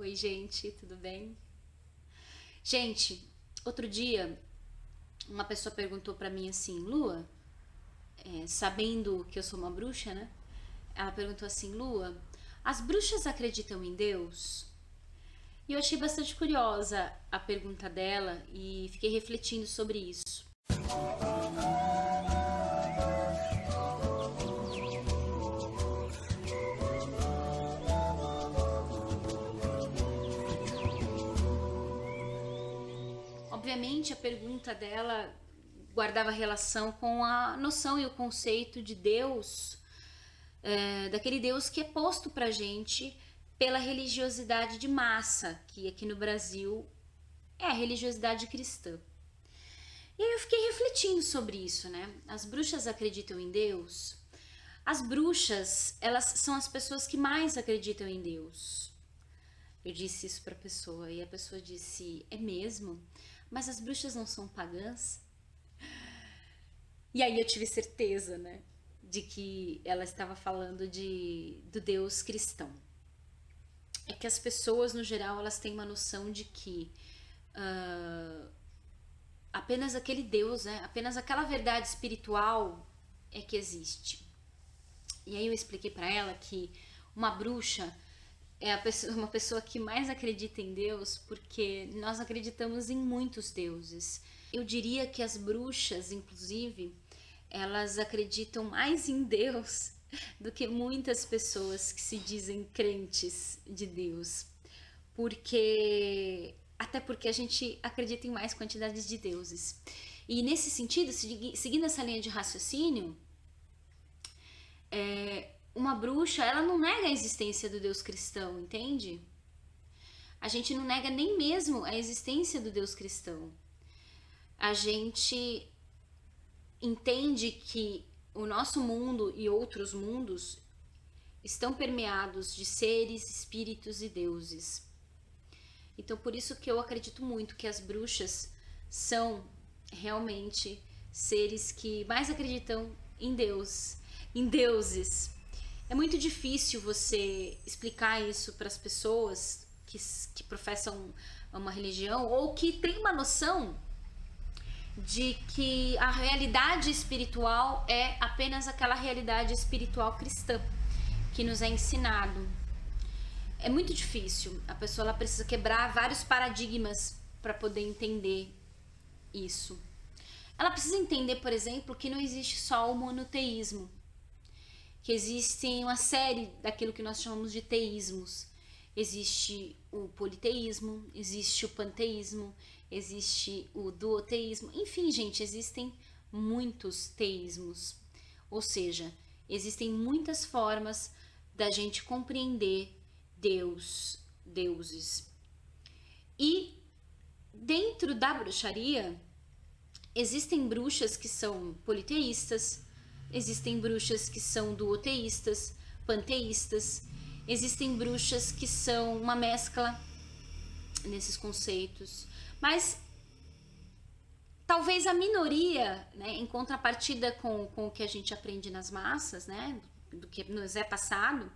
Oi, gente, tudo bem? Gente, outro dia uma pessoa perguntou pra mim assim, Lua, sabendo que eu sou uma bruxa, né? Ela perguntou assim, Lua, as bruxas acreditam em Deus? E eu achei bastante curiosa a pergunta dela e fiquei refletindo sobre isso. Obviamente, a pergunta dela guardava relação com a noção e o conceito de Deus, daquele Deus que é posto pra gente pela religiosidade de massa, que aqui no Brasil é a religiosidade cristã. E aí eu fiquei refletindo sobre isso, né? As bruxas acreditam em Deus? As bruxas, elas são as pessoas que mais acreditam em Deus. Eu disse isso pra pessoa e a pessoa disse, é mesmo? Mas as bruxas não são pagãs? E aí eu tive certeza, né, de que ela estava falando do Deus cristão. É que as pessoas, no geral, elas têm uma noção de que apenas aquele Deus, né, apenas aquela verdade espiritual é que existe. E aí eu expliquei pra ela que uma bruxa é uma pessoa que mais acredita em Deus porque nós acreditamos em muitos deuses. Eu diria que as bruxas, inclusive, elas acreditam mais em Deus do que muitas pessoas que se dizem crentes de Deus. Até porque a gente acredita em mais quantidades de deuses. E nesse sentido, seguindo essa linha de raciocínio, uma bruxa, ela não nega a existência do Deus cristão, entende? A gente não nega nem mesmo a existência do Deus cristão. A gente entende que o nosso mundo e outros mundos estão permeados de seres, espíritos e deuses. Então, por isso que eu acredito muito que as bruxas são realmente seres que mais acreditam em Deus, em deuses. É muito difícil você explicar isso para as pessoas que professam uma religião ou que têm uma noção de que a realidade espiritual é apenas aquela realidade espiritual cristã que nos é ensinado. É muito difícil. A pessoa ela precisa quebrar vários paradigmas para poder entender isso. Ela precisa entender, por exemplo, que não existe só o monoteísmo, que existem uma série daquilo que nós chamamos de teísmos. Existe o politeísmo, existe o panteísmo, existe o duoteísmo. Enfim, gente, existem muitos teísmos. Ou seja, existem muitas formas da gente compreender Deus, deuses. E dentro da bruxaria, existem bruxas que são politeístas, existem bruxas que são duoteístas, panteístas, existem bruxas que são uma mescla nesses conceitos, mas talvez a minoria, né, em contrapartida com o que a gente aprende nas massas, né, do que nos é passado,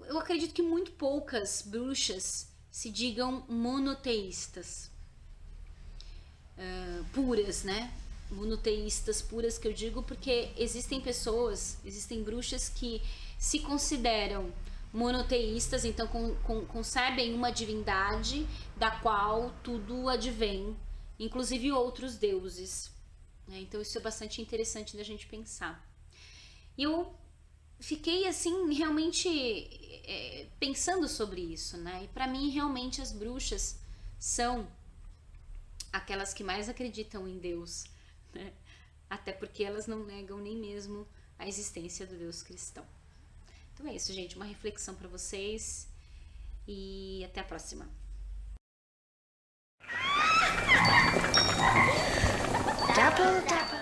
eu acredito que muito poucas bruxas se digam monoteístas, puras, né? Monoteístas puras, que eu digo porque existem pessoas, existem bruxas que se consideram monoteístas, então concebem uma divindade da qual tudo advém, inclusive outros deuses, né? Então isso é bastante interessante da gente pensar. E eu fiquei assim realmente pensando sobre isso, né? E para mim realmente as bruxas são aquelas que mais acreditam em Deus, né? Até porque elas não negam nem mesmo a existência do Deus cristão. Então é isso, gente, uma reflexão para vocês e até a próxima. Double, double.